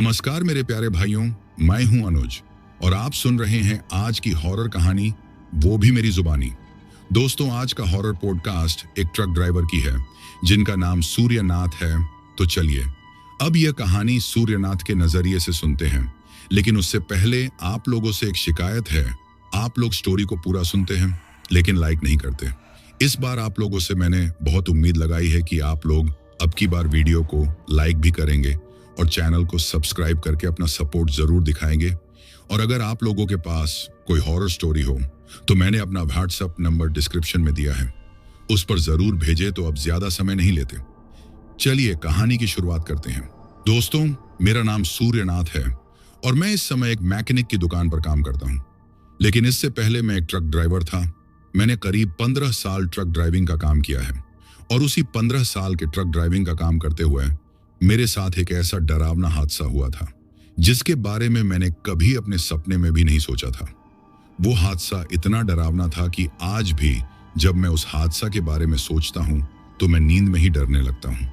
नमस्कार मेरे प्यारे भाइयों, मैं हूं अनुज और आप सुन रहे हैं आज की हॉरर कहानी, वो भी मेरी जुबानी। दोस्तों, आज का हॉरर पॉडकास्ट एक ट्रक ड्राइवर की है जिनका नाम सूर्यनाथ है। तो चलिए अब यह कहानी सूर्यनाथ के नजरिए से सुनते हैं। लेकिन उससे पहले आप लोगों से एक शिकायत है। आप लोग स्टोरी को पूरा सुनते हैं लेकिन लाइक नहीं करते। इस बार आप लोगों से मैंने बहुत उम्मीद लगाई है कि आप लोग अब की बार वीडियो को लाइक भी करेंगे और चैनल को सब्सक्राइब करके अपना सपोर्ट जरूर दिखाएंगे। और अगर आप लोगों के पास कोई हॉरर स्टोरी हो तो मैंने अपना व्हाट्सएप नंबर डिस्क्रिप्शन में दिया है, उस पर जरूर भेजें। तो अब ज्यादा समय नहीं लेते, चलिए कहानी की शुरुआत करते हैं। दोस्तों, मेरा नाम सूर्यनाथ है और मैं इस समय एक मैकेनिक की दुकान पर काम करता हूं। लेकिन इससे पहले मैं एक ट्रक ड्राइवर था। मैंने करीब 15 साल ट्रक ड्राइविंग का काम किया है और उसी 15 साल के ट्रक ड्राइविंग का काम करते हुए मेरे साथ एक ऐसा डरावना हादसा हुआ था जिसके बारे में मैंने कभी अपने सपने में भी नहीं सोचा था। वो हादसा इतना डरावना था कि आज भी जब मैं उस हादसा के बारे में सोचता हूं तो मैं नींद में ही डरने लगता हूं।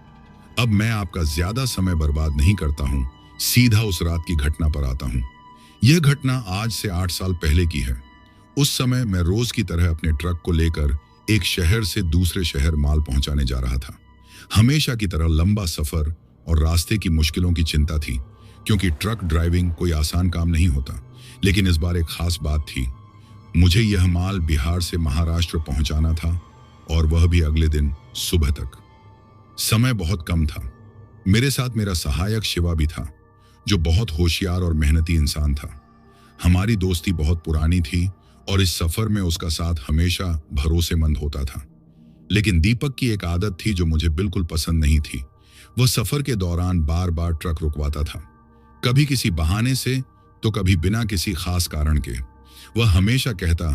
अब मैं आपका ज्यादा समय बर्बाद नहीं करता हूं, सीधा उस रात की घटना पर आता हूं। यह घटना आज से 8 साल पहले की है। उस समय मैं रोज की तरह अपने ट्रक को लेकर एक शहर से दूसरे शहर माल पहुंचाने जा रहा था। हमेशा की तरह लंबा सफर और रास्ते की मुश्किलों की चिंता थी, क्योंकि ट्रक ड्राइविंग कोई आसान काम नहीं होता। लेकिन इस बार एक खास बात थी। मुझे यह माल बिहार से महाराष्ट्र पहुंचाना था और वह भी अगले दिन सुबह तक। समय बहुत कम था। मेरे साथ मेरा सहायक शिवा भी था, जो बहुत होशियार और मेहनती इंसान था। हमारी दोस्ती बहुत पुरानी थी और इस सफर में उसका साथ हमेशा भरोसेमंद होता था। लेकिन दीपक की एक आदत थी जो मुझे बिल्कुल पसंद नहीं थी। वह सफर के दौरान बार बार ट्रक रुकवाता था, कभी किसी बहाने से तो कभी बिना किसी खास कारण के। वह हमेशा कहता,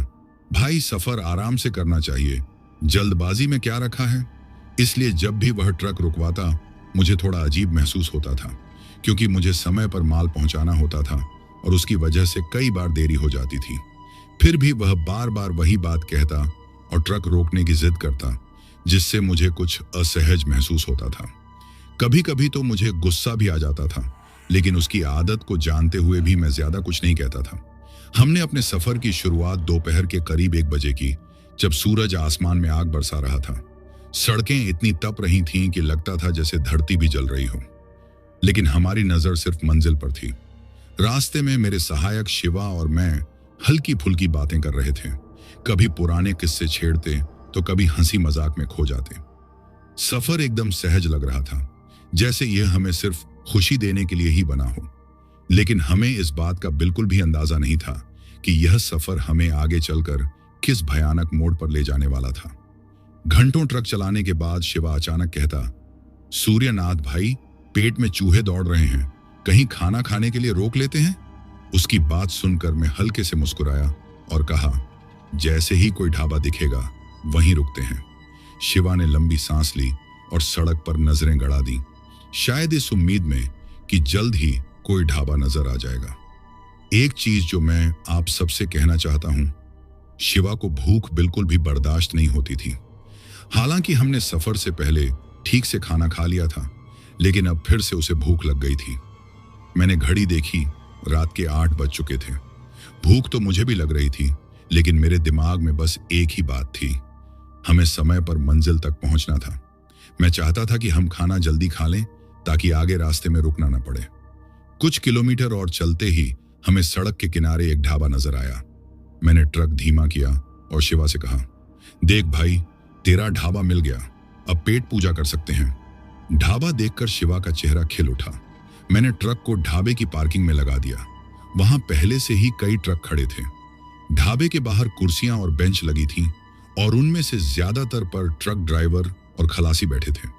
भाई सफर आराम से करना चाहिए, जल्दबाजी में क्या रखा है। इसलिए जब भी वह ट्रक रुकवाता मुझे थोड़ा अजीब महसूस होता था, क्योंकि मुझे समय पर माल पहुंचाना होता था और उसकी वजह से कई बार देरी हो जाती थी। फिर भी वह बार बार वही बात कहता और ट्रक रोकने की जिद करता, जिससे मुझे कुछ असहज महसूस होता था। कभी कभी तो मुझे गुस्सा भी आ जाता था, लेकिन उसकी आदत को जानते हुए भी मैं ज्यादा कुछ नहीं कहता था। हमने अपने सफर की शुरुआत दोपहर के करीब 1 बजे की, जब सूरज आसमान में आग बरसा रहा था। सड़कें इतनी तप रही थीं कि लगता था जैसे धरती भी जल रही हो। लेकिन हमारी नजर सिर्फ मंजिल पर थी। रास्ते में मेरे सहायक शिवा और मैं हल्की फुल्की बातें कर रहे थे। कभी पुराने किस्से छेड़ते तो कभी हंसी मजाक में खो जाते। सफर एकदम सहज लग रहा था, जैसे यह हमें सिर्फ खुशी देने के लिए ही बना हो। लेकिन हमें इस बात का बिल्कुल भी अंदाजा नहीं था कि यह सफर हमें आगे चलकर किस भयानक मोड़ पर ले जाने वाला था। घंटों ट्रक चलाने के बाद शिवा अचानक कहता, सूर्यनाथ भाई, पेट में चूहे दौड़ रहे हैं, कहीं खाना खाने के लिए रोक लेते हैं। उसकी बात सुनकर मैं हल्के से मुस्कुराया और कहा, जैसे ही कोई ढाबा दिखेगा वहीं रुकते हैं। शिवा ने लंबी सांस ली और सड़क पर नजरें गड़ा दी, शायद इस उम्मीद में कि जल्द ही कोई ढाबा नजर आ जाएगा। एक चीज जो मैं आप सबसे कहना चाहता हूं, शिवा को भूख बिल्कुल भी बर्दाश्त नहीं होती थी। हालांकि हमने सफर से पहले ठीक से खाना खा लिया था, लेकिन अब फिर से उसे भूख लग गई थी। मैंने घड़ी देखी, रात के 8 बज चुके थे। भूख तो मुझे भी लग रही थी, लेकिन मेरे दिमाग में बस एक ही बात थी, हमें समय पर मंजिल तक पहुंचना था। मैं चाहता था कि हम खाना जल्दी खा लें ताकि आगे रास्ते में रुकना न पड़े। कुछ किलोमीटर और चलते ही हमें सड़क के किनारे एक ढाबा नजर आया। मैंने ट्रक धीमा किया और शिवा से कहा, देख भाई, तेरा ढाबा मिल गया, अब पेट पूजा कर सकते हैं। ढाबा देखकर शिवा का चेहरा खिल उठा। मैंने ट्रक को ढाबे की पार्किंग में लगा दिया। वहां पहले से ही कई ट्रक खड़े थे। ढाबे के बाहर कुर्सियां और बेंच लगी थीं और उनमें से ज्यादातर पर ट्रक ड्राइवर और खलासी बैठे थे।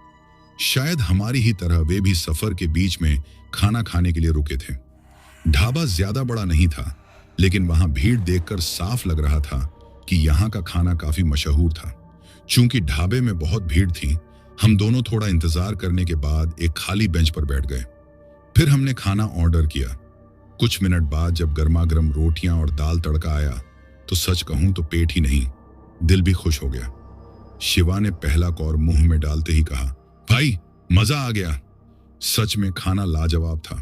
शायद हमारी ही तरह वे भी सफर के बीच में खाना खाने के लिए रुके थे। ढाबा ज्यादा बड़ा नहीं था, लेकिन वहां भीड़ देखकर साफ लग रहा था कि यहाँ का खाना काफी मशहूर था। चूंकि ढाबे में बहुत भीड़ थी, हम दोनों थोड़ा इंतजार करने के बाद एक खाली बेंच पर बैठ गए। फिर हमने खाना ऑर्डर किया। कुछ मिनट बाद जब गर्मा गर्म रोटियां और दाल तड़का आया तो सच कहूं तो पेट ही नहीं, दिल भी खुश हो गया। शिवा ने पहला कौर मुंह में डालते ही कहा, भाई मजा आ गया। सच में खाना लाजवाब था।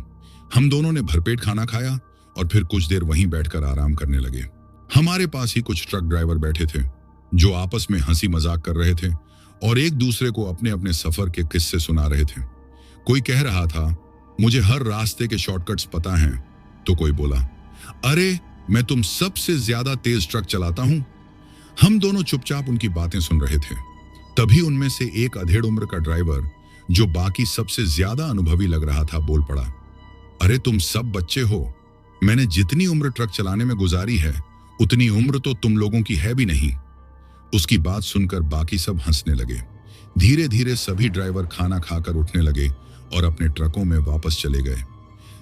हम दोनों ने भरपेट खाना खाया और फिर कुछ देर वहीं बैठकर आराम करने लगे। हमारे पास ही कुछ ट्रक ड्राइवर बैठे थे जो आपस में हंसी मजाक कर रहे थे और एक दूसरे को अपने अपने सफर के किस्से सुना रहे थे। कोई कह रहा था, मुझे हर रास्ते के शॉर्टकट्स पता हैं, तो कोई बोला, अरे मैं तुम सबसे ज्यादा तेज ट्रक चलाता हूं। हम दोनों चुपचाप उनकी बातें सुन रहे थे। तभी उनमें से एक अधेड़ उम्र का ड्राइवर, जो बाकी सबसे ज्यादा अनुभवी लग रहा था, बोल पड़ा, अरे तुम सब बच्चे हो, मैंने जितनी उम्र ट्रक चलाने में गुजारी है उतनी उम्र तो तुम लोगों की है भी नहीं। उसकी बात सुनकर बाकी सब हंसने लगे। धीरे धीरे सभी ड्राइवर खाना खाकर उठने लगे और अपने ट्रकों में वापस चले गए।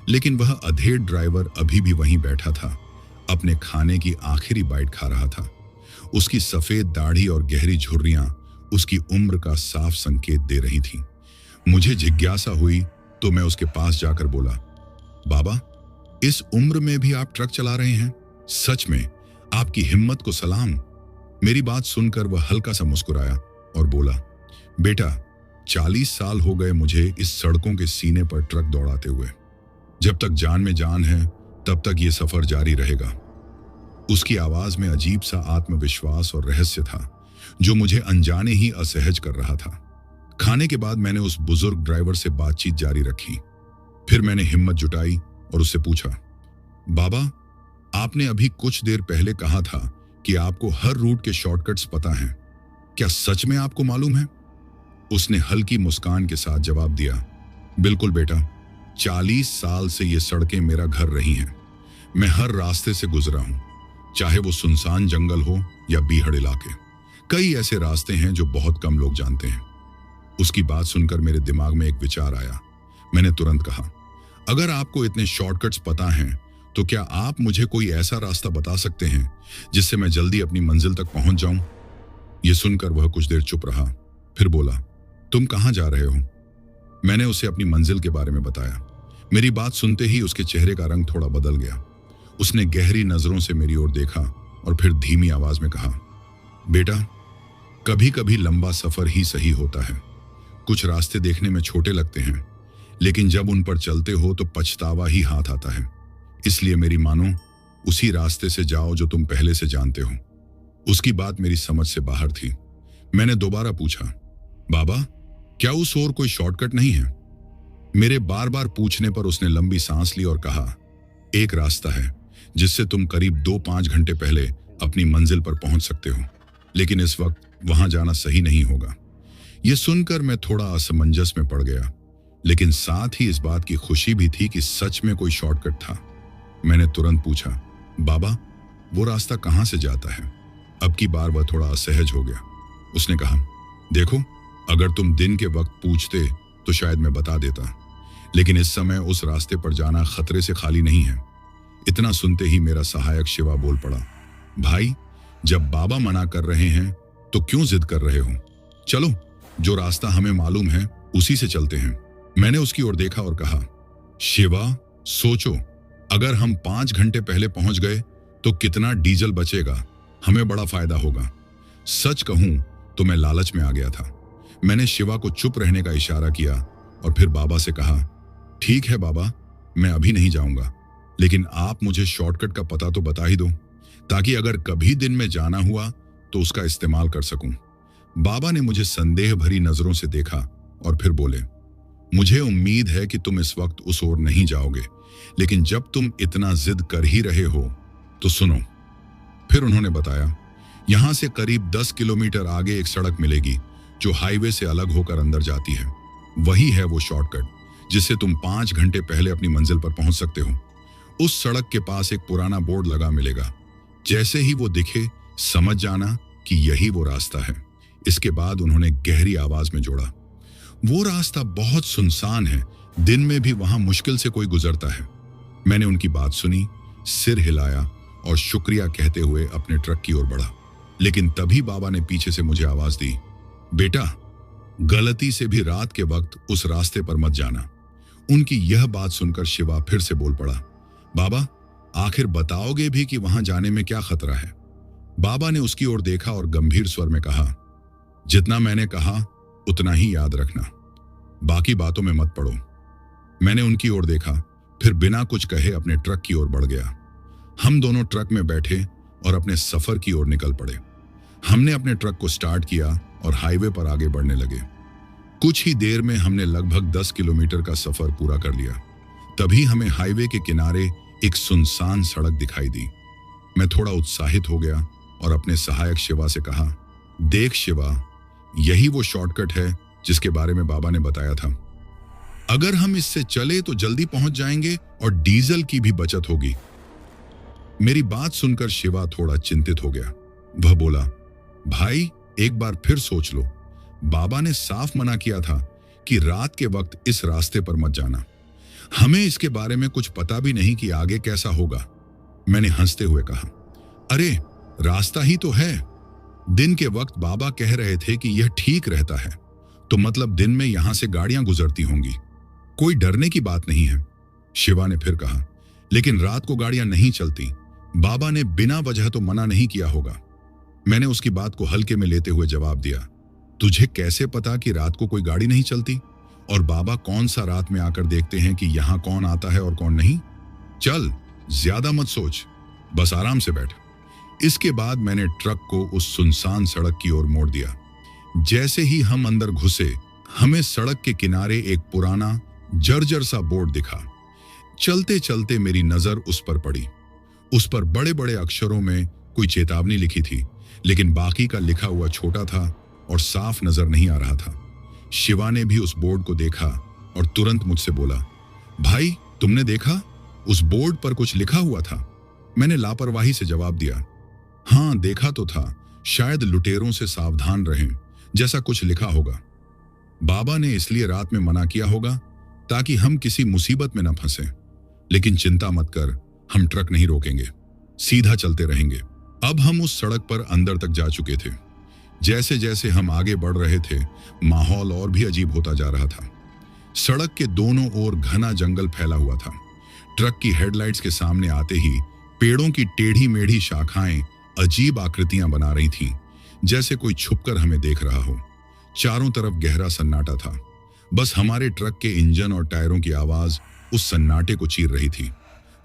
लेकिन वह अधेड़ ड्राइवर अभी भी वहीं बैठा था, अपने खाने की आखिरी बाइट खा रहा था। उसकी सफेद दाढ़ी और गहरी झुर्रियां उसकी उम्र का साफ संकेत दे रही थीं। मुझे जिज्ञासा हुई तो मैं उसके पास जाकर बोला, बाबा, इस उम्र में भी आप ट्रक चला रहे हैं? सच में आपकी हिम्मत को सलाम। मेरी बात सुनकर वह हल्का सा मुस्कुराया और बोला, बेटा, 40 साल हो गए मुझे इस सड़कों के सीने पर ट्रक दौड़ाते हुए। जब तक जान में जान है तब तक ये सफर जारी रहेगा। उसकी आवाज में अजीब सा आत्मविश्वास और रहस्य था जो मुझे अनजाने ही असहज कर रहा था। खाने के बाद मैंने उस बुजुर्ग ड्राइवर से बातचीत जारी रखी। फिर मैंने हिम्मत जुटाई और उससे पूछा, बाबा, आपने अभी कुछ देर पहले कहा था कि आपको हर रूट के शॉर्टकट्स पता हैं। क्या सच में आपको मालूम है? उसने हल्की मुस्कान के साथ जवाब दिया, बिल्कुल बेटा, 40 साल से ये सड़कें मेरा घर रही हैं। मैं हर रास्ते से गुजरा हूं, चाहे वो सुनसान जंगल हो या बीहड़ इलाके। कई ऐसे रास्ते हैं जो बहुत कम लोग जानते हैं। उसकी बात सुनकर मेरे दिमाग में एक विचार आया। मैंने तुरंत कहा, अगर आपको इतने शॉर्टकट्स पता हैं तो क्या आप मुझे कोई ऐसा रास्ता बता सकते हैं जिससे मैं जल्दी अपनी मंजिल तक पहुंच जाऊं? यह सुनकर वह कुछ देर चुप रहा, फिर बोला, तुम कहां जा रहे हो? मैंने उसे अपनी मंजिल के बारे में बताया। मेरी बात सुनते ही उसके चेहरे का रंग थोड़ा बदल गया। उसने गहरी नजरों से मेरी ओर देखा और फिर धीमी आवाज में कहा, बेटा, कभी कभी लंबा सफर ही सही होता है। कुछ रास्ते देखने में छोटे लगते हैं, लेकिन जब उन पर चलते हो तो पछतावा ही हाथ आता है। इसलिए मेरी मानो, उसी रास्ते से जाओ जो तुम पहले से जानते हो। उसकी बात मेरी समझ से बाहर थी। मैंने दोबारा पूछा, बाबा, क्या उस ओर कोई शॉर्टकट नहीं है? मेरे बार बार पूछने पर उसने लंबी सांस ली और कहा, एक रास्ता है जिससे तुम करीब 2-5 घंटे पहले अपनी मंजिल पर पहुंच सकते हो, लेकिन इस वक्त वहां जाना सही नहीं होगा। यह सुनकर मैं थोड़ा असमंजस में पड़ गया, लेकिन साथ ही इस बात की खुशी भी थी कि सच में कोई शॉर्टकट था। मैंने तुरंत पूछा, बाबा, वो रास्ता कहां से जाता है? अब की बार वह थोड़ा असहज हो गया। उसने कहा, देखो, अगर तुम दिन के वक्त पूछते तो शायद मैं बता देता, लेकिन इस समय उस रास्ते पर जाना खतरे से खाली नहीं है। इतना सुनते ही मेरा सहायक शिवा बोल पड़ा, भाई, जब बाबा मना कर रहे हैं तो क्यों जिद कर रहे हो? चलो, जो रास्ता हमें मालूम है उसी से चलते हैं। मैंने उसकी ओर देखा और कहा, शिवा, सोचो, अगर हम 5 घंटे पहले पहुंच गए तो कितना डीजल बचेगा, हमें बड़ा फायदा होगा। सच कहूं तो मैं लालच में आ गया था। मैंने शिवा को चुप रहने का इशारा किया और फिर बाबा से कहा, ठीक है बाबा, मैं अभी नहीं जाऊंगा, लेकिन आप मुझे शॉर्टकट का पता तो बता ही दो, ताकि अगर कभी दिन में जाना हुआ तो उसका इस्तेमाल कर सकूं। बाबा ने मुझे संदेह भरी नजरों से देखा और फिर बोले, मुझे उम्मीद है कि तुम इस वक्त उस ओर नहीं जाओगे, लेकिन जब तुम इतना जिद कर ही रहे हो तो सुनो। फिर उन्होंने बताया, यहां से करीब 10 किलोमीटर आगे एक सड़क मिलेगी जो हाईवे से अलग होकर अंदर जाती है। वही है वो शॉर्टकट जिससे तुम 5 घंटे पहले अपनी मंजिल पर पहुंच सकते हो। उस सड़क के पास एक पुराना बोर्ड लगा मिलेगा। जैसे ही वो दिखे समझ जाना कि यही वो रास्ता है। इसके बाद उन्होंने गहरी आवाज में जोड़ा, वो रास्ता बहुत सुनसान है, दिन में भी वहां मुश्किल से कोई गुजरता है। मैंने उनकी बात सुनी, सिर हिलाया और शुक्रिया कहते हुए अपने ट्रक की ओर बढ़ा। लेकिन तभी बाबा ने पीछे से मुझे आवाज दी, बेटा, गलती से भी रात के वक्त उस रास्ते पर मत जाना। उनकी यह बात सुनकर शिवा फिर से बोल पड़ा, बाबा, आखिर बताओगे भी कि वहां जाने में क्या खतरा है? बाबा ने उसकी ओर देखा और गंभीर स्वर में कहा, जितना मैंने कहा उतना ही याद रखना, बाकी बातों में मत पड़ो। मैंने उनकी ओर देखा। फिर बिना कुछ कहे अपने ट्रक की ओर बढ़ गया। हम दोनों ट्रक में बैठे और अपने सफर की ओर निकल पड़े। हमने अपने ट्रक को स्टार्ट किया और हाईवे पर आगे बढ़ने लगे। कुछ ही देर में हमने लगभग 10 किलोमीटर का सफर पूरा कर लिया। तभी हमें हाईवे के किनारे एक सुनसान सड़क दिखाई दी। मैं थोड़ा उत्साहित हो गया और अपने सहायक शिवा से कहा, देख शिवा, यही वो शॉर्टकट है जिसके बारे में बाबा ने बताया था। अगर हम इससे चले तो जल्दी पहुंच जाएंगे और डीजल की भी बचत होगी। मेरी बात सुनकर शिवा थोड़ा चिंतित हो गया। वह बोला, भाई एक बार फिर सोच लो। बाबा ने साफ मना किया था कि रात के वक्त इस रास्ते पर मत जाना। हमें इसके बारे में कुछ पता भी नहीं कि आगे कैसा होगा। मैंने हंसते हुए कहा, अरे रास्ता ही तो है। दिन के वक्त बाबा कह रहे थे कि यह ठीक रहता है, तो मतलब दिन में यहां से गाड़ियां गुजरती होंगी। कोई डरने की बात नहीं है। शिवा ने फिर कहा, लेकिन रात को गाड़ियां नहीं चलती। बाबा ने बिना वजह तो मना नहीं किया होगा। मैंने उसकी बात को हल्के में लेते हुए जवाब दिया, तुझे कैसे पता कि रात को कोई गाड़ी नहीं चलती? और बाबा कौन सा रात में आकर देखते हैं कि यहां कौन आता है और कौन नहीं? चल, ज्यादा मत सोच, बस आराम से बैठ। इसके बाद मैंने ट्रक को उस सुनसान सड़क की ओर मोड़ दिया। जैसे ही हम अंदर घुसे, हमें सड़क के किनारे एक पुराना जर्जर सा बोर्ड दिखा। चलते चलते मेरी नजर उस पर पड़ी। उस पर बड़े बड़े अक्षरों में कोई चेतावनी लिखी थी, लेकिन बाकी का लिखा हुआ छोटा था और साफ नजर नहीं आ रहा था। शिवा ने भी उस बोर्ड को देखा और तुरंत मुझसे बोला, भाई तुमने देखा? उस बोर्ड पर कुछ लिखा हुआ था। मैंने लापरवाही से जवाब दिया, हाँ देखा तो था, शायद लुटेरों से सावधान रहें जैसा कुछ लिखा होगा। बाबा ने इसलिए रात में मना किया होगा ताकि हम किसी मुसीबत में न फंसें। लेकिन चिंता मत कर, हम ट्रक नहीं रोकेंगे, सीधा चलते रहेंगे। अब हम उस सड़क पर अंदर तक जा चुके थे। जैसे जैसे हम आगे बढ़ रहे थे, माहौल और भी अजीब होता जा रहा था। सड़क के दोनों ओर घना जंगल फैला हुआ था। ट्रक की हेडलाइट्स के सामने आते ही पेड़ों की टेढ़ी मेढ़ी शाखाएं अजीब आकृतियां बना रही थीं, जैसे कोई छुपकर हमें देख रहा हो। चारों तरफ गहरा सन्नाटा था। बस हमारे ट्रक के इंजन और टायरों की आवाज उस सन्नाटे को चीर रही थी।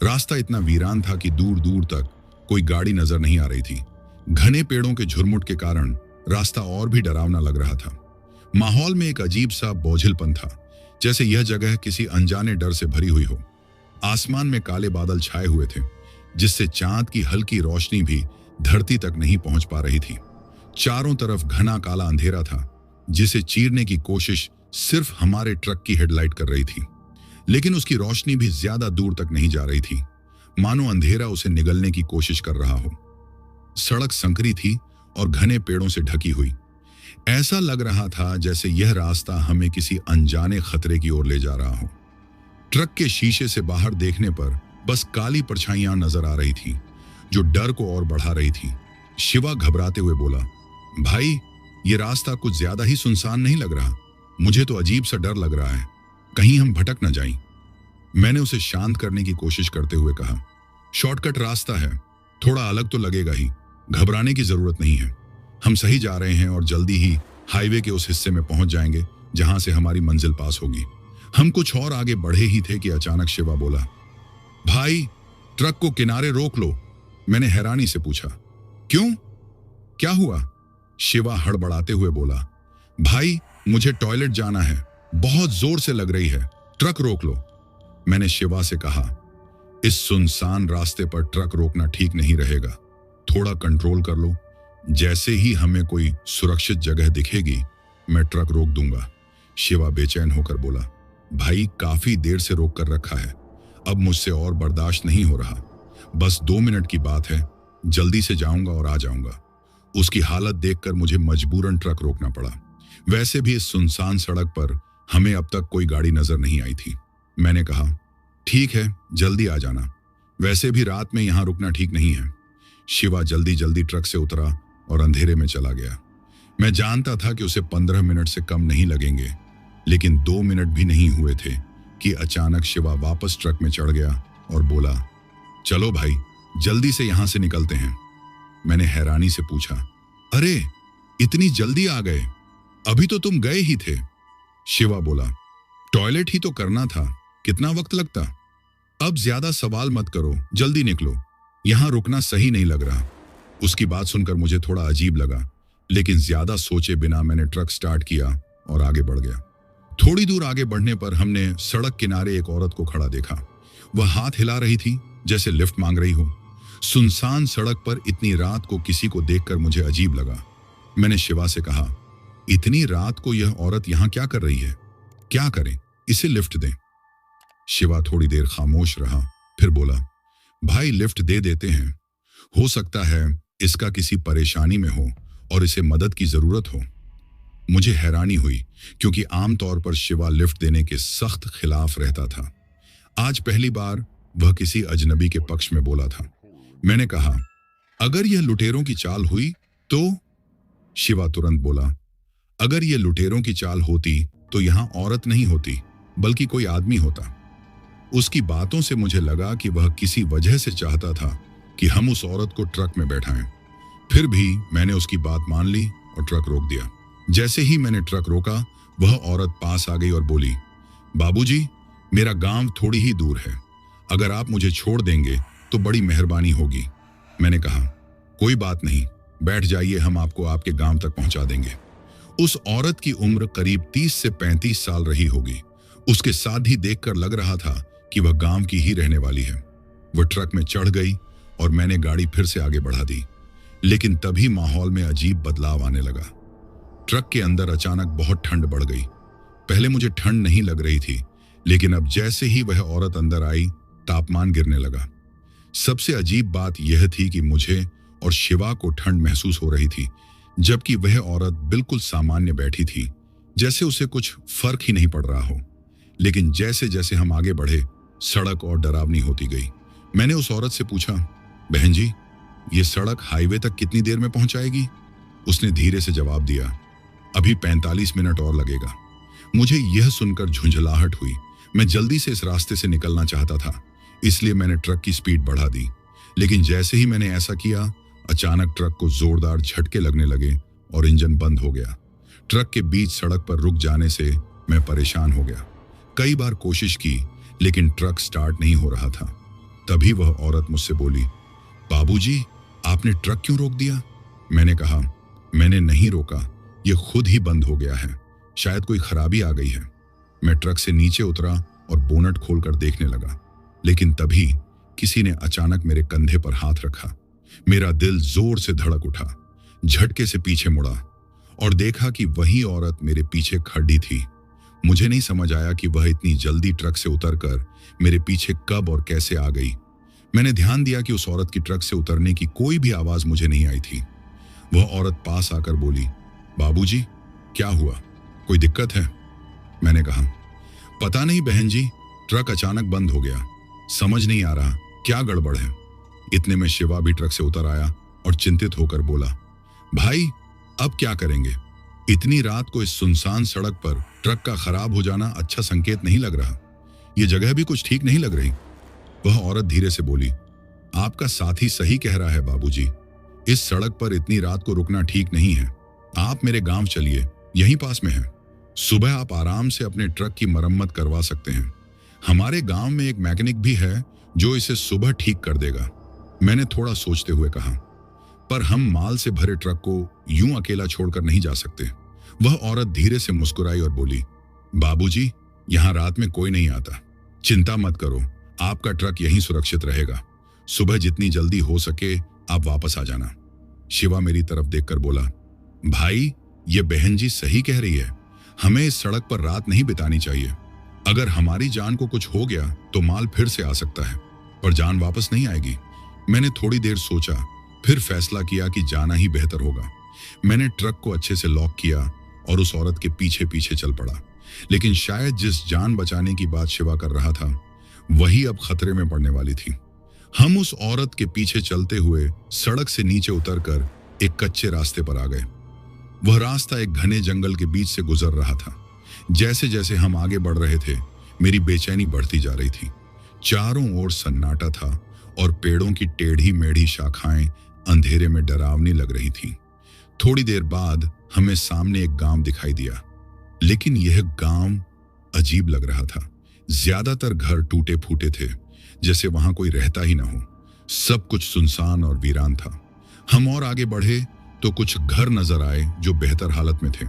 रास्ता इतना वीरान था कि दूर दूर तक कोई गाड़ी नजर नहीं आ रही थी। घने पेड़ों के झुरमुट के कारण रास्ता और भी डरावना लग रहा था। माहौल में एक अजीब सा बोझिलपन था, जैसे यह जगह किसी अनजाने डर से भरी हुई हो। आसमान में काले बादल छाए हुए थे, जिससे चांद की हल्की रोशनी भी धरती तक नहीं पहुंच पा रही थी। चारों तरफ घना काला अंधेरा था, जिसे चीरने की कोशिश सिर्फ हमारे ट्रक की हेडलाइट कर रही थी। लेकिन उसकी रोशनी भी ज्यादा दूर तक नहीं जा रही थी, मानो अंधेरा उसे निगलने की कोशिश कर रहा हो। सड़क संकरी थी और घने पेड़ों से ढकी हुई। ऐसा लग रहा था जैसे यह रास्ता हमें किसी अनजाने खतरे की ओर ले जा रहा हो। ट्रक के शीशे से बाहर देखने पर बस काली परछाइयां नजर आ रही थी, जो डर को और बढ़ा रही थी। शिवा घबराते हुए बोला, भाई ये रास्ता कुछ ज्यादा ही सुनसान नहीं लग रहा? मुझे तो अजीब सा डर लग रहा है, कहीं हम भटक न जाएं। मैंने उसे शांत करने की कोशिश करते हुए कहा, शॉर्टकट रास्ता है, थोड़ा अलग तो लगेगा ही, घबराने की जरूरत नहीं है। हम सही जा रहे हैं और जल्दी ही हाईवे के उस हिस्से में पहुंच जाएंगे जहां से हमारी मंजिल पास होगी। हम कुछ और आगे बढ़े ही थे कि अचानक शिवा बोला, भाई ट्रक को किनारे रोक लो। मैंने हैरानी से पूछा, क्यों, क्या हुआ? शिवा हड़बड़ाते हुए बोला, भाई मुझे टॉयलेट जाना है, बहुत जोर से लग रही है, ट्रक रोक लो। मैंने शिवा से कहा, इस सुनसान रास्ते पर ट्रक रोकना ठीक नहीं रहेगा, थोड़ा कंट्रोल कर लो। जैसे ही हमें कोई सुरक्षित जगह दिखेगी मैं ट्रक रोक दूंगा। शिवा बेचैन होकर बोला, भाई काफी देर से रोक कर रखा है, अब मुझसे और बर्दाश्त नहीं हो रहा। बस 2 मिनट की बात है, जल्दी से जाऊंगा और आ जाऊंगा। उसकी हालत देखकर मुझे मजबूरन ट्रक रोकना पड़ा। वैसे भी इस सुनसान सड़क पर हमें अब तक कोई गाड़ी नजर नहीं आई थी। मैंने कहा, ठीक है जल्दी आ जाना, वैसे भी रात में यहां रुकना ठीक नहीं है। शिवा जल्दी जल्दी ट्रक से उतरा और अंधेरे में चला गया। मैं जानता था कि उसे 15 मिनट से कम नहीं लगेंगे, लेकिन 2 मिनट भी नहीं हुए थे कि अचानक शिवा वापस ट्रक में चढ़ गया और बोला, चलो भाई जल्दी से यहां से निकलते हैं। मैंने हैरानी से पूछा, अरे इतनी जल्दी आ गए, अभी तो तुम गए ही थे। शिवा बोला, टॉयलेट ही तो करना था, कितना वक्त लगता? अब ज्यादा सवाल मत करो, जल्दी निकलो, यहां रुकना सही नहीं लग रहा। उसकी बात सुनकर मुझे थोड़ा अजीब लगा, लेकिन ज्यादा सोचे बिना मैंने ट्रक स्टार्ट किया और आगे बढ़ गया। थोड़ी दूर आगे बढ़ने पर हमने सड़क किनारे एक औरत को खड़ा देखा। वह हाथ हिला रही थी जैसे लिफ्ट मांग रही हो। सुनसान सड़क पर इतनी रात को किसी को देखकर मुझे अजीब लगा। मैंने शिवा से कहा, इतनी रात को यह औरत यहां क्या कर रही है? क्या करें, इसे लिफ्ट दें। शिवा थोड़ी देर खामोश रहा, फिर बोला, भाई लिफ्ट दे देते हैं, हो सकता है इसका किसी परेशानी में हो और इसे मदद की जरूरत हो। मुझे हैरानी हुई, क्योंकि आमतौर पर शिवा लिफ्ट देने के सख्त खिलाफ रहता था। आज पहली बार वह किसी अजनबी के पक्ष में बोला था। मैंने कहा, अगर यह लुटेरों की चाल हुई तो? शिवा तुरंत बोला, अगर यह लुटेरों की चाल होती तो यहां औरत नहीं होती, बल्कि कोई आदमी होता। उसकी बातों से मुझे लगा कि वह किसी वजह से चाहता था कि हम उस औरत को ट्रक में बैठाएं। फिर भी मैंने उसकी बात मान ली और ट्रक रोक दिया। जैसे ही मैंने ट्रक रोका, वह औरत पास आ गई और बोली, बाबूजी, मेरा गांव थोड़ी ही दूर है, अगर आप मुझे छोड़ देंगे तो बड़ी मेहरबानी होगी। मैंने कहा, कोई बात नहीं, बैठ जाइए, हम आपको आपके गांव तक पहुंचा देंगे। उस औरत की उम्र करीब 30 से 35 साल रही होगी। उसके साथ ही देखकर लग रहा था कि वह गांव की ही रहने वाली है। वह ट्रक में चढ़ गई और मैंने गाड़ी फिर से आगे बढ़ा दी। लेकिन तभी माहौल में अजीब बदलाव आने लगा। ट्रक के अंदर अचानक बहुत ठंड बढ़ गई। पहले मुझे ठंड नहीं लग रही थी, लेकिन अब जैसे ही वह औरत अंदर आई, तापमान गिरने लगा। सबसे अजीब बात यह थी कि मुझे और शिवा को ठंड महसूस हो रही थी, जबकि वह औरत बिल्कुल सामान्य बैठी थी, जैसे उसे कुछ फर्क ही नहीं पड़ रहा हो। लेकिन जैसे जैसे हम आगे बढ़े, सड़क और डरावनी होती गई। मैंने उस औरत से पूछा, बहन जी, ये सड़क हाईवे तक कितनी देर में पहुंचाएगी? उसने धीरे से जवाब दिया, अभी 45 मिनट और लगेगा। मुझे यह सुनकर झुंझलाहट हुई। मैं जल्दी से इस रास्ते से निकलना चाहता था, इसलिए मैंने ट्रक की स्पीड बढ़ा दी। लेकिन जैसे ही मैंने ऐसा किया, अचानक ट्रक को जोरदार झटके लगने लगे और इंजन बंद हो गया। ट्रक के बीच सड़क पर रुक जाने से मैं परेशान हो गया। कई बार कोशिश की, लेकिन ट्रक स्टार्ट नहीं हो रहा था। तभी वह औरत मुझसे बोली, बाबूजी, आपने ट्रक क्यों रोक दिया? मैंने कहा, मैंने नहीं रोका, यह खुद ही बंद हो गया है, शायद कोई खराबी आ गई है। मैं ट्रक से नीचे उतरा और बोनट खोलकर देखने लगा, लेकिन तभी किसी ने अचानक मेरे कंधे पर हाथ रखा। मेरा दिल जोर से धड़क उठा। झटके से पीछे मुड़ा और देखा कि वही औरत मेरे पीछे खड़ी थी। मुझे नहीं समझ आया कि वह इतनी जल्दी ट्रक से उतरकर मेरे पीछे कब और कैसे आ गई। मैंने ध्यान दिया कि उस औरत की ट्रक से उतरने की कोई भी आवाज मुझे नहीं आई थी। वह औरत पास आकर बोली, बाबूजी, क्या हुआ, कोई दिक्कत है? मैंने कहा, पता नहीं बहन जी, ट्रक अचानक बंद हो गया, समझ नहीं आ रहा क्या गड़बड़ है। इतने में शिवा भी ट्रक से उतर आया और चिंतित होकर बोला, भाई, अब क्या करेंगे? इतनी रात को इस सुनसान सड़क पर ट्रक का खराब हो जाना अच्छा संकेत नहीं लग रहा। यह जगह भी कुछ ठीक नहीं लग रही। वह औरत धीरे से बोली, आपका साथी सही कह रहा है बाबूजी, इस सड़क पर इतनी रात को रुकना ठीक नहीं है। आप मेरे गांव चलिए, यहीं पास में है। सुबह आप आराम से अपने ट्रक की मरम्मत करवा सकते हैं। हमारे गांव में एक मैकेनिक भी है जो इसे सुबह ठीक कर देगा। मैंने थोड़ा सोचते हुए कहा, पर हम माल से भरे ट्रक को यूं अकेला छोड़कर नहीं जा सकते। वह औरत धीरे से मुस्कुराई और बोली, बाबूजी, यहां रात में कोई नहीं आता, चिंता मत करो, आपका ट्रक यहीं सुरक्षित रहेगा। सुबह जितनी जल्दी हो सके आप वापस आ जाना। शिवा मेरी तरफ देखकर बोला, भाई, ये बहन जी सही कह रही है, हमें इस सड़क पर रात नहीं बितानी चाहिए। अगर हमारी जान को कुछ हो गया तो माल फिर से आ सकता है, पर जान वापस नहीं आएगी। मैंने थोड़ी देर सोचा, फिर फैसला किया कि जाना ही बेहतर होगा। मैंने ट्रक को अच्छे से लॉक किया और उस औरत के पीछे पीछे चल पड़ा। लेकिन शायद जिस जान बचाने की बात शिवा कर रहा था, वही अब खतरे में पड़ने वाली थी। हम उस औरत के पीछे चलते हुए सड़क से नीचे उतरकर एक कच्चे रास्ते पर आ गए। वह रास्ता एक घने जंगल के बीच से गुजर रहा था। जैसे जैसे हम आगे बढ़ रहे थे, मेरी बेचैनी बढ़ती जा रही थी। चारों ओर सन्नाटा था और पेड़ों की टेढ़ी मेढ़ी शाखाएं अंधेरे में डरावनी लग रही थीं। थोड़ी देर बाद हमें सामने एक गांव दिखाई दिया, लेकिन यह गांव अजीब लग रहा था। ज्यादातर घर टूटे फूटे थे, जैसे वहां कोई रहता ही ना हो। सब कुछ सुनसान और वीरान था। हम और आगे बढ़े तो कुछ घर नजर आए जो बेहतर हालत में थे,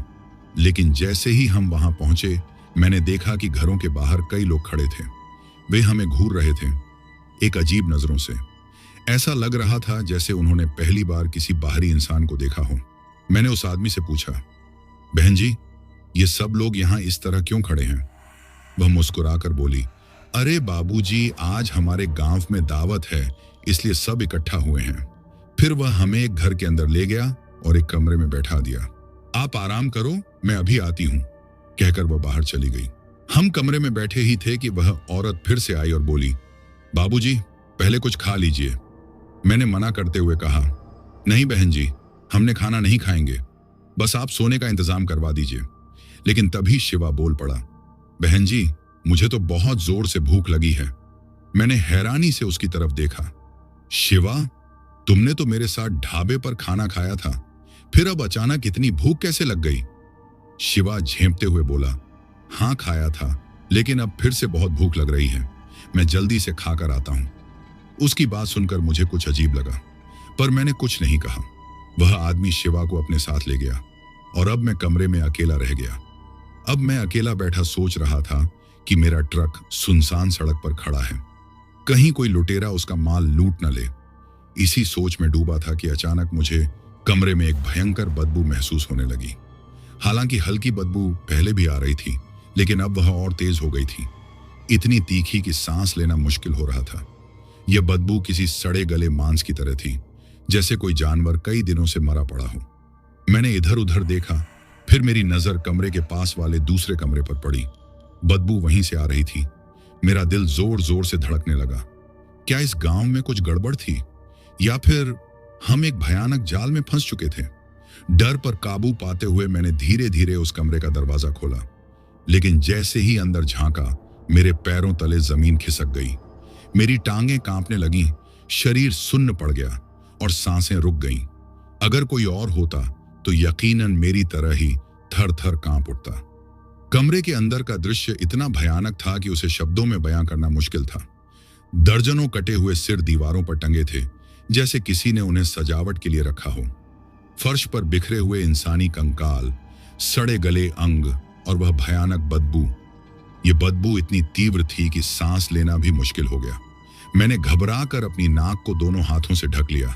लेकिन जैसे ही हम वहां पहुंचे मैंने देखा कि घरों के बाहर कई लोग खड़े थे। वे हमें घूर रहे थे, एक अजीब नजरों से। ऐसा लग रहा था जैसे उन्होंने पहली बार किसी बाहरी इंसान को देखा हो। मैंने उस आदमी से पूछा, बहन जी, ये सब लोग यहाँ इस तरह क्यों खड़े हैं? वह मुस्कुराकर बोली, अरे बाबूजी, आज हमारे गांव में दावत है, इसलिए सब इकट्ठा हुए हैं। फिर वह हमें एक घर के अंदर ले गया और एक कमरे में बैठा दिया। आप आराम करो, मैं अभी आती हूं, कहकर वह बाहर चली गई। हम कमरे में बैठे ही थे कि वह औरत फिर से आई और बोली, बाबूजी, पहले कुछ खा लीजिए। मैंने मना करते हुए कहा, नहीं बहन जी, हमने खाना नहीं खाएंगे, बस आप सोने का इंतजाम करवा दीजिए। लेकिन तभी शिवा बोल पड़ा, बहन जी, मुझे तो बहुत जोर से भूख लगी है। मैंने हैरानी से उसकी तरफ देखा। शिवा, तुमने तो मेरे साथ ढाबे पर खाना खाया था, फिर अब अचानक इतनी भूख कैसे लग गई? शिवा झेंपते हुए बोला, हाँ खाया था, लेकिन अब फिर से बहुत भूख लग रही है, मैं जल्दी से खाकर आता हूं। उसकी बात सुनकर मुझे कुछ अजीब लगा, पर मैंने कुछ नहीं कहा। वह आदमी शिवा को अपने साथ ले गया और अब मैं कमरे में अकेला रह गया। अब मैं अकेला बैठा सोच रहा था कि मेरा ट्रक सुनसान सड़क पर खड़ा है, कहीं कोई लुटेरा उसका माल लूट न ले। इसी सोच में डूबा था कि अचानक मुझे कमरे में एक भयंकर बदबू महसूस होने लगी। हालांकि हल्की बदबू पहले भी आ रही थी, लेकिन अब वह और तेज हो गई थी, इतनी तीखी कि सांस लेना मुश्किल हो रहा था। यह बदबू किसी सड़े गले मांस की तरह थी, जैसे कोई जानवर कई दिनों से मरा पड़ा हो। मैंने इधर उधर देखा, फिर मेरी नजर कमरे के पास वाले दूसरे कमरे पर पड़ी। बदबू वहीं से आ रही थी। मेरा दिल जोर जोर से धड़कने लगा। क्या इस गांव में कुछ गड़बड़ थी, या फिर हम एक भयानक जाल में फंस चुके थे? डर पर काबू पाते हुए मैंने धीरे धीरे उस कमरे का दरवाजा खोला, लेकिन जैसे ही अंदर झांका मेरे पैरों तले जमीन खिसक गई। मेरी टांगें कांपने लगीं, शरीर सुन्न पड़ गया और सांसें रुक गईं। अगर कोई और होता तो यकीनन मेरी तरह ही थर थर कांप उठता। कमरे के अंदर का दृश्य इतना भयानक था कि उसे शब्दों में बयां करना मुश्किल था। दर्जनों कटे हुए सिर दीवारों पर टंगे थे, जैसे किसी ने उन्हें सजावट के लिए रखा हो। फर्श पर बिखरे हुए इंसानी कंकाल, सड़े गले अंग और वह भयानक बदबू। यह बदबू इतनी तीव्र थी कि सांस लेना भी मुश्किल हो गया। मैंने घबराकर अपनी नाक को दोनों हाथों से ढक लिया,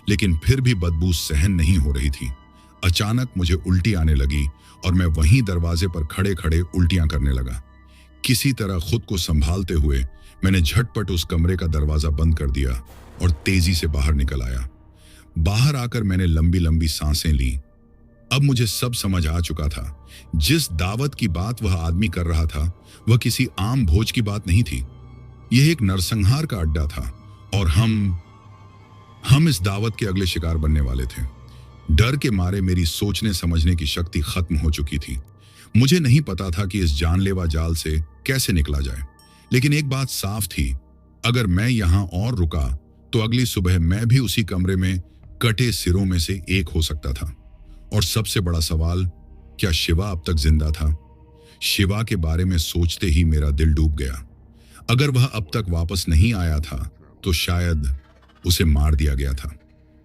लेकिन फिर भी बदबू सहन नहीं हो रही थी। अचानक मुझे उल्टी आने लगी और मैं वहीं दरवाजे पर खड़े खड़े उल्टियां करने लगा। किसी तरह खुद को संभालते हुए मैंने झटपट उस कमरे का दरवाजा बंद कर दिया और तेजी से बाहर निकल आया। बाहर आकर मैंने लंबी लंबी सांसें ली। अब मुझे सब समझ आ चुका था। जिस दावत की बात वह आदमी कर रहा था, वह किसी आम भोज की बात नहीं थी। यह एक नरसंहार का अड्डा था और हम इस दावत के अगले शिकार बनने वाले थे। डर के मारे मेरी सोचने समझने की शक्ति खत्म हो चुकी थी। मुझे नहीं पता था कि इस जानलेवा जाल से कैसे निकला जाए, लेकिन एक बात साफ थी, अगर मैं यहां और रुका तो अगली सुबह मैं भी उसी कमरे में कटे सिरों में से एक हो सकता था। और सबसे बड़ा सवाल, क्या शिवा अब तक जिंदा था? शिवा के बारे में सोचते ही मेरा दिल डूब गया। अगर वह अब तक वापस नहीं आया था तो शायद उसे मार दिया गया था।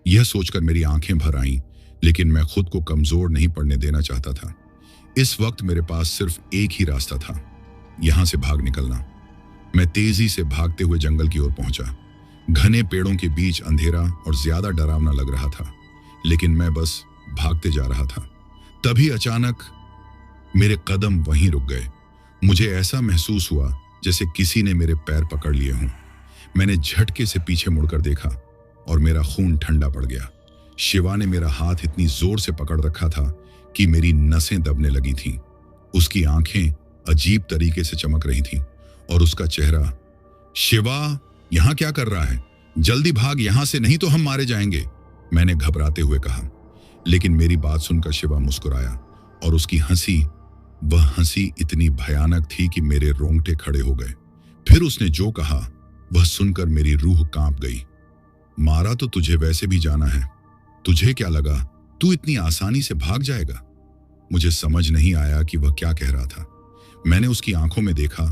यह सोचकर मेरी आंखें भर आईं, लेकिन मैं खुद को कमजोर नहीं पड़ने देना चाहता था। इस वक्त मेरे पास सिर्फ एक ही रास्ता था, यहां से भाग निकलना। मैं तेजी से भागते हुए जंगल की ओर पहुंचा। घने पेड़ों के बीच अंधेरा और ज्यादा डरावना लग रहा था, लेकिन मैं बस भागते जा रहा था। तभी अचानक मेरे कदम वहीं रुक गए। मुझे ऐसा महसूस हुआ जैसे किसी ने मेरे पैर पकड़ लिए हों। मैंने झटके से पीछे मुड़कर देखा और मेरा खून ठंडा पड़ गया। शिवा ने मेरा हाथ इतनी जोर से पकड़ रखा था कि मेरी नसें दबने लगी थीं। उसकी आंखें अजीब तरीके से चमक रही थीं और उसका चेहरा, शिवा, यहां क्या कर रहा है? जल्दी भाग यहां से, नहीं तो हम मारे जाएंगे, मैंने घबराते हुए कहा। लेकिन मेरी बात सुनकर शिवा मुस्कुराया और उसकी हंसी, वह हंसी इतनी भयानक थी कि मेरे रोंगटे खड़े हो गए। फिर उसने जो कहा वह सुनकर मेरी रूह कांप गई। मारा तो तुझे वैसे भी जाना है, तुझे क्या लगा तू इतनी आसानी से भाग जाएगा? मुझे समझ नहीं आया कि वह क्या कह रहा था। मैंने उसकी आंखों में देखा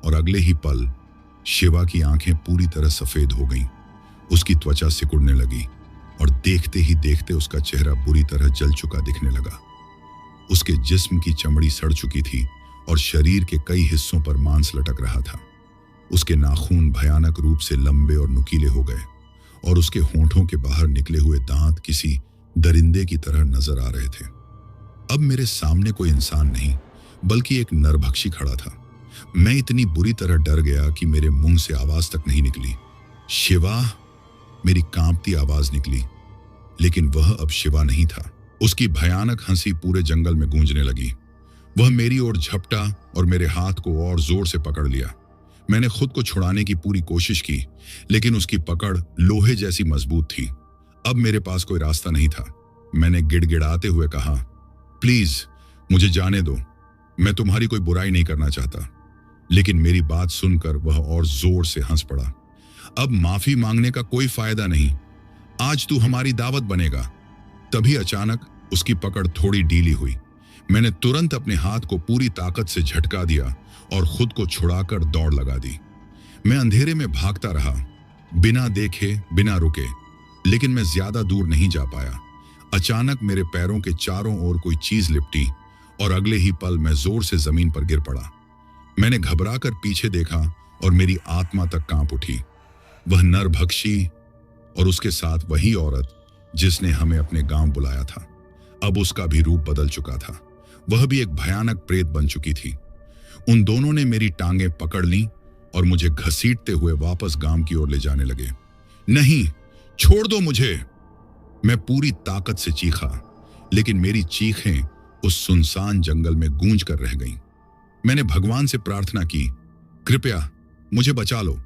और अगले ही पल शिवा की आंखें पूरी तरह सफेद हो गईं, उसकी त्वचा सिकुड़ने लगी और देखते ही देखते उसका चेहरा बुरी तरह जल चुका दिखने लगा। उसके जिस्म की चमड़ी सड़ चुकी थी और शरीर के कई हिस्सों पर मांस लटक रहा था। उसके नाखून भयानक रूप से लंबे और नुकीले हो गए और उसके होंठों के बाहर निकले हुए दांत किसी दरिंदे की तरह नजर आ रहे थे। अब मेरे सामने कोई इंसान नहीं बल्कि एक नरभक्षी खड़ा था। मैं इतनी बुरी तरह डर गया कि मेरे मुंह से आवाज तक नहीं निकली। शिवा, मेरी कांपती आवाज निकली, लेकिन वह अब शिवा नहीं था। उसकी भयानक हंसी पूरे जंगल में गूंजने लगी। वह मेरी ओर झपटा और मेरे हाथ को और जोर से पकड़ लिया। मैंने खुद को छुड़ाने की पूरी कोशिश की, लेकिन उसकी पकड़ लोहे जैसी मजबूत थी। अब मेरे पास कोई रास्ता नहीं था। मैंने गिड़गिड़ाते हुए कहा, प्लीज मुझे जाने दो, मैं तुम्हारी कोई बुराई नहीं करना चाहता। लेकिन मेरी बात सुनकर वह और जोर से हंस पड़ा। अब माफी मांगने का कोई फायदा नहीं, आज तू हमारी दावत बनेगा। तभी अचानक उसकी पकड़ थोड़ी ढीली हुई। मैंने तुरंत अपने हाथ को पूरी ताकत से झटका दिया और खुद को छुड़ाकर दौड़ लगा दी। मैं अंधेरे में भागता रहा, बिना देखे बिना रुके, लेकिन मैं ज्यादा दूर नहीं जा पाया। अचानक मेरे पैरों के चारों ओर कोई चीज लिपटी और अगले ही पल मैं जोर से जमीन पर गिर पड़ा। मैंने घबराकर पीछे देखा और मेरी आत्मा तक कांप उठी। वह नरभक्षी और उसके साथ वही औरत जिसने हमें अपने गांव बुलाया था, अब उसका भी रूप बदल चुका था। वह भी एक भयानक प्रेत बन चुकी थी। उन दोनों ने मेरी टांगें पकड़ लीं और मुझे घसीटते हुए वापस गांव की ओर ले जाने लगे। नहीं, छोड़ दो मुझे, मैं पूरी ताकत से चीखा, लेकिन मेरी चीखें उस सुनसान जंगल में गूंज कर रह गईं। मैंने भगवान से प्रार्थना की, कृपया मुझे बचा लो,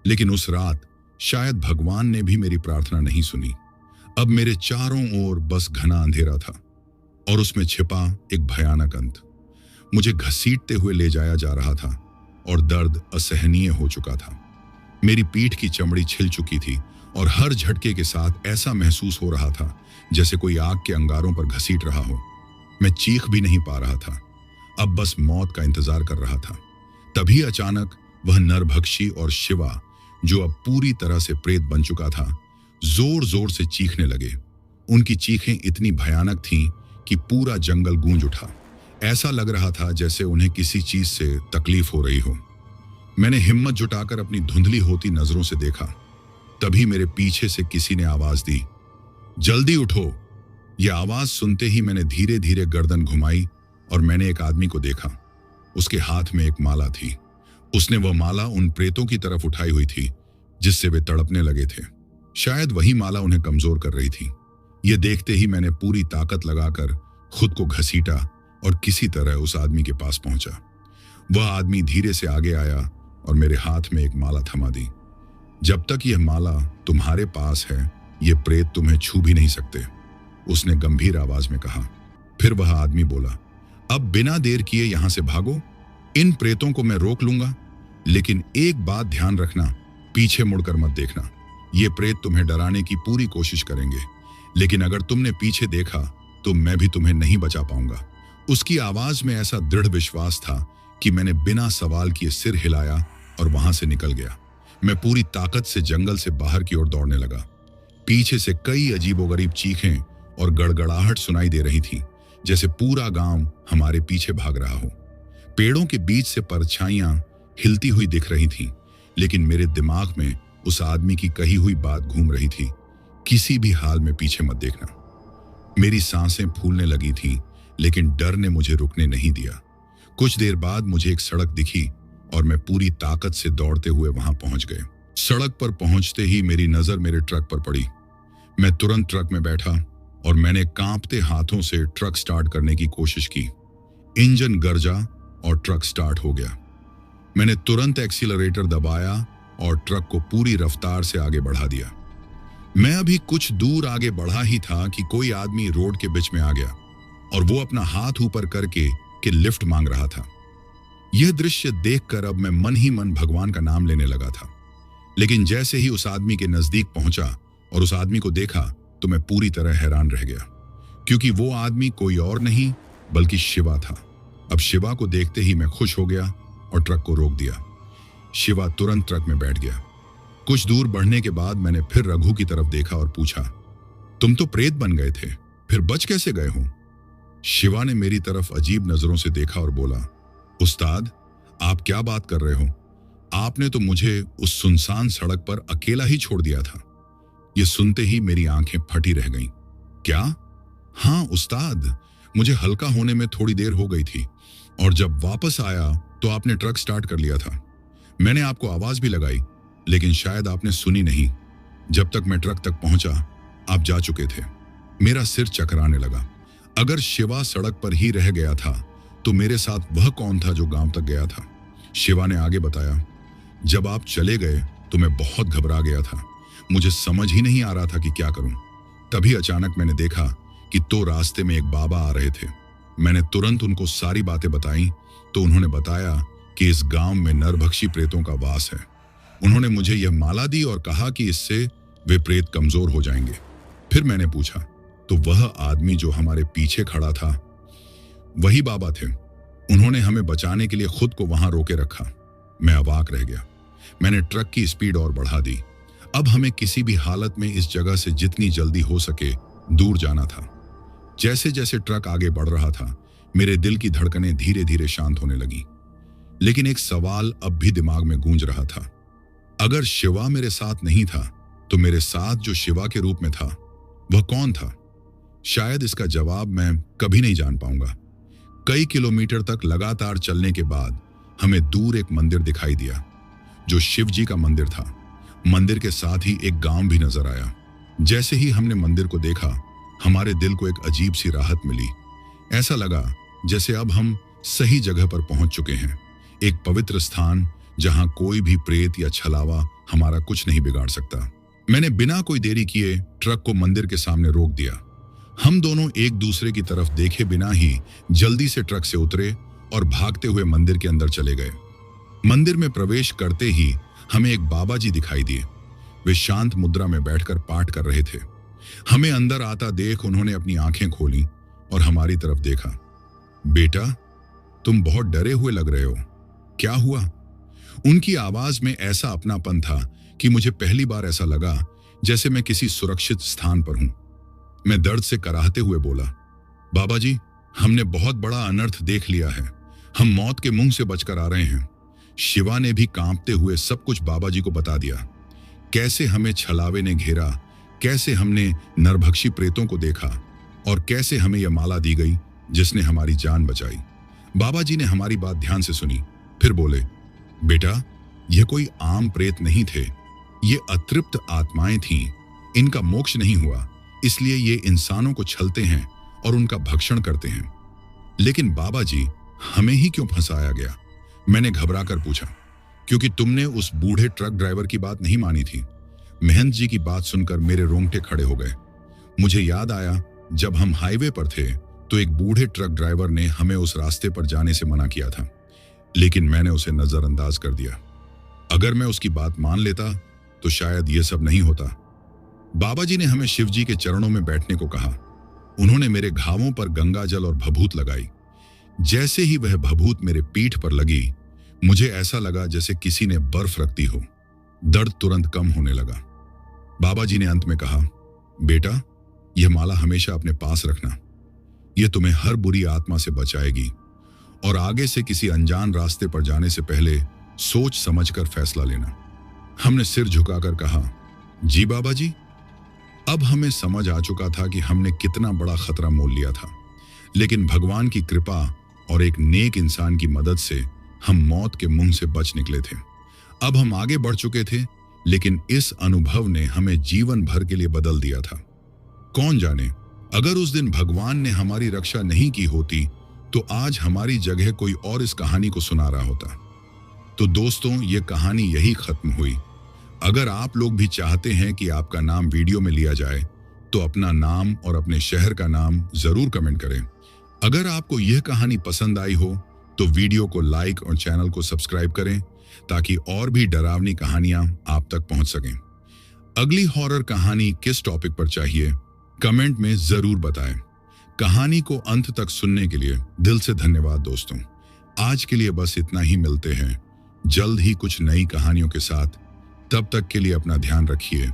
लेकिन उस रात शायद भगवान ने भी मेरी प्रार्थना नहीं सुनी। अब मेरे चारों ओर बस घना अंधेरा था और उसमें छिपा एक भयानक अंत। मुझे घसीटते हुए ले जाया जा रहा था और दर्द असहनीय हो चुका था। मेरी पीठ की चमड़ी छिल चुकी थी और हर झटके के साथ ऐसा महसूस हो रहा था जैसे कोई आग के अंगारों पर घसीट रहा हो। मैं चीख भी नहीं पा रहा था, अब बस मौत का इंतजार कर रहा था। तभी अचानक वह नरभक्षी और शिवा, जो अब पूरी तरह से प्रेत बन चुका था, जोर जोर से चीखने लगे। उनकी चीखें इतनी भयानक थीं कि पूरा जंगल गूंज उठा। ऐसा लग रहा था जैसे उन्हें किसी चीज से तकलीफ हो रही हो। मैंने हिम्मत जुटाकर अपनी धुंधली होती नजरों से देखा। तभी मेरे पीछे से किसी ने आवाज दी, जल्दी उठो। यह आवाज सुनते ही मैंने धीरे धीरे गर्दन घुमाई और मैंने एक आदमी को देखा। उसके हाथ में एक माला थी। उसने वह माला उन प्रेतों की तरफ उठाई हुई थी जिससे वे तड़पने लगे थे। शायद वही माला उन्हें कमजोर कर रही थी। यह देखते ही मैंने पूरी ताकत लगाकर खुद को घसीटा और किसी तरह उस आदमी के पास पहुंचा। वह आदमी धीरे से आगे आया और मेरे हाथ में एक माला थमा दी। जब तक यह माला तुम्हारे पास है, ये प्रेत तुम्हें छू भी नहीं सकते, उसने गंभीर आवाज में कहा। फिर वह आदमी बोला, अब बिना देर किए यहां से भागो। इन प्रेतों को मैं रोक लूंगा, लेकिन एक बात ध्यान रखना, पीछे मुड़कर मत देखना। ये प्रेत तुम्हें डराने की पूरी कोशिश करेंगे, लेकिन अगर तुमने पीछे देखा तो मैं भी तुम्हें नहीं बचा पाऊंगा। उसकी आवाज में ऐसा दृढ़ विश्वास था कि मैंने बिना सवाल किए सिर हिलाया और वहां से निकल गया। मैं पूरी ताकत से जंगल से बाहर की ओर दौड़ने लगा। पीछे से कई अजीबोगरीब चीखें और गड़गड़ाहट सुनाई दे रही थी, जैसे पूरा गांव हमारे पीछे भाग रहा हो। पेड़ों के बीच से परछाइयां हिलती हुई दिख रही थीं, लेकिन मेरे दिमाग में उस आदमी की कही हुई बात घूम रही थी, किसी भी हाल में पीछे मत देखना। मेरी सांसें फूलने लगी थीं, लेकिन डर ने मुझे रुकने नहीं दिया। कुछ देर बाद मुझे एक सड़क दिखी और मैं पूरी ताकत से दौड़ते हुए वहां पहुंच गए। सड़क पर पहुंचते ही मेरी नजर मेरे ट्रक पर पड़ी। मैं तुरंत ट्रक में बैठा और मैंने कांपते हाथों से ट्रक स्टार्ट करने की कोशिश की। इंजन गरजा और ट्रक स्टार्ट हो गया। मैंने तुरंत एक्सीलरेटर दबाया और ट्रक को पूरी रफ्तार से आगे बढ़ा दिया। मैं अभी कुछ दूर आगे बढ़ा ही था कि कोई आदमी रोड के बीच में आ गया और वो अपना हाथ ऊपर करके कि लिफ्ट मांग रहा था। यह दृश्य देखकर अब मैं मन ही मन भगवान का नाम लेने लगा था। लेकिन जैसे ही उस आदमी के नजदीक पहुंचा और उस आदमी को देखा तो मैं पूरी तरह हैरान रह गया, क्योंकि वो आदमी कोई और नहीं बल्कि शिवा था। अब शिवा को देखते ही मैं खुश हो गया और ट्रक को रोक दिया। शिवा तुरंत ट्रक में बैठ गया। कुछ दूर बढ़ने के बाद मैंने फिर रघु की तरफ देखा और पूछा, तुम तो प्रेत बन गए थे, फिर बच कैसे गए हो? शिवा ने मेरी तरफ अजीब नजरों से देखा और बोला, उस्ताद, आप क्या बात कर रहे हो? आपने तो मुझे उस सुनसान सड़क पर अकेला ही छोड़ दिया था। ये सुनते ही मेरी आंखें फटी रह गईं। क्या? हाँ उस्ताद, मुझे हल्का होने में थोड़ी देर हो गई थी और जब वापस आया तो आपने ट्रक स्टार्ट कर लिया था। मैंने आपको आवाज भी लगाई, लेकिन शायद आपने सुनी नहीं। जब तक मैं ट्रक तक पहुंचा, आप जा चुके थे। मेरा सिर चकराने लगा। अगर शिवा सड़क पर ही रह गया था तो मेरे साथ वह कौन था जो गांव तक गया था? शिवा ने आगे बताया, जब आप चले गए तो मैं बहुत घबरा गया था। मुझे समझ ही नहीं आ रहा था कि क्या करूं। तभी अचानक मैंने देखा कि तो रास्ते में एक बाबा आ रहे थे। मैंने तुरंत उनको सारी बातें बताई तो उन्होंने बताया कि इस गांव में नरभक्षी प्रेतों का वास है। उन्होंने मुझे यह माला दी और कहा कि इससे वे प्रेत कमजोर हो जाएंगे। फिर मैंने पूछा, तो वह आदमी जो हमारे पीछे खड़ा था वही बाबा थे? उन्होंने हमें बचाने के लिए खुद को वहां रोके रखा। मैं अवाक रह गया। मैंने ट्रक की स्पीड और बढ़ा दी। अब हमें किसी भी हालत में इस जगह से जितनी जल्दी हो सके दूर जाना था। जैसे जैसे ट्रक आगे बढ़ रहा था, मेरे दिल की धड़कनें धीरे धीरे शांत होने लगी। लेकिन एक सवाल अब भी दिमाग में गूंज रहा था। अगर शिवा मेरे साथ नहीं था तो मेरे साथ जो शिवा के रूप में था वह कौन था? शायद इसका जवाब मैं कभी नहीं जान पाऊंगा। कई किलोमीटर तक लगातार चलने के बाद हमें दूर एक मंदिर दिखाई दिया, जो शिव जी का मंदिर था। मंदिर के साथ ही एक गांव भी नजर आया। जैसे ही हमने मंदिर को देखा, हमारे दिल को एक अजीब सी राहत मिली। ऐसा लगा जैसे अब हम सही जगह पर पहुंच चुके हैं, एक पवित्र स्थान जहां कोई भी प्रेत या छलावा हमारा कुछ नहीं बिगाड़ सकता। मैंने बिना कोई देरी किए ट्रक को मंदिर के सामने रोक दिया। हम दोनों एक दूसरे की तरफ देखे बिना ही जल्दी से ट्रक से उतरे और भागते हुए मंदिर के अंदर चले गए। मंदिर में प्रवेश करते ही हमें एक बाबा जी दिखाई दिए। वे शांत मुद्रा में बैठकर पाठ कर रहे थे। हमें अंदर आता देख उन्होंने अपनी आंखें खोली और हमारी तरफ देखा। बेटा, तुम बहुत डरे हुए लग रहे हो, क्या हुआ? उनकी आवाज में ऐसा अपनापन था कि मुझे पहली बार ऐसा लगा जैसे मैं किसी सुरक्षित स्थान पर हूं। मैं दर्द से कराहते हुए बोला, बाबा जी, हमने बहुत बड़ा अनर्थ देख लिया है। हम मौत के मुंह से बचकर आ रहे हैं। शिवा ने भी कांपते हुए सब कुछ बाबा जी को बता दिया। कैसे हमें छलावे ने घेरा, कैसे हमने नरभक्षी प्रेतों को देखा और कैसे हमें यह माला दी गई जिसने हमारी जान बचाई। बाबा जी ने हमारी बात ध्यान से सुनी, फिर बोले, बेटा, यह कोई आम प्रेत नहीं थे। ये अतृप्त आत्माएं थीं। इनका मोक्ष नहीं हुआ, इसलिए ये इंसानों को छलते हैं और उनका भक्षण करते हैं। लेकिन बाबा जी, हमें ही क्यों फंसाया गया? मैंने घबराकर पूछा। क्योंकि तुमने उस बूढ़े ट्रक ड्राइवर की बात नहीं मानी थी। महंत जी की बात सुनकर मेरे रोंगटे खड़े हो गए। मुझे याद आया, जब हम हाईवे पर थे तो एक बूढ़े ट्रक ड्राइवर ने हमें उस रास्ते पर जाने से मना किया था, लेकिन मैंने उसे नजरअंदाज कर दिया। अगर मैं उसकी बात मान लेता तो शायद यह सब नहीं होता। बाबा जी ने हमें शिव जी के चरणों में बैठने को कहा। उन्होंने मेरे घावों पर गंगा जल और भभूत लगाई। जैसे ही वह भभूत मेरे पीठ पर लगी, मुझे ऐसा लगा जैसे किसी ने बर्फ रख दी हो। दर्द तुरंत कम होने लगा। बाबा जी ने अंत में कहा, बेटा, यह माला हमेशा अपने पास रखना। यह तुम्हें हर बुरी आत्मा से बचाएगी और आगे से किसी अनजान रास्ते पर जाने से पहले सोच समझकर फैसला लेना। हमने सिर झुकाकर कहा, जी बाबा जी। अब हमें समझ आ चुका था कि हमने कितना बड़ा खतरा मोल लिया था, लेकिन भगवान की कृपा और एक नेक इंसान की मदद से हम मौत के मुंह से बच निकले थे। अब हम आगे बढ़ चुके थे, लेकिन इस अनुभव ने हमें जीवन भर के लिए बदल दिया था। कौन जाने, अगर उस दिन भगवान ने हमारी रक्षा नहीं की होती तो आज हमारी जगह कोई और इस कहानी को सुना रहा होता। तो दोस्तों, ये कहानी यही खत्म हुई। अगर आप लोग भी चाहते हैं कि आपका नाम वीडियो में लिया जाए तो अपना नाम और अपने शहर का नाम जरूर कमेंट करें। अगर आपको यह कहानी पसंद आई हो तो वीडियो को लाइक और चैनल को सब्सक्राइब करें ताकि और भी डरावनी कहानियां आप तक पहुंच सकें। अगली हॉरर कहानी किस टॉपिक पर चाहिए, कमेंट में जरूर बताएं। कहानी को अंत तक सुनने के लिए दिल से धन्यवाद दोस्तों। आज के लिए बस इतना ही। मिलते हैं जल्द ही कुछ नई कहानियों के साथ। तब तक के लिए अपना ध्यान रखिए।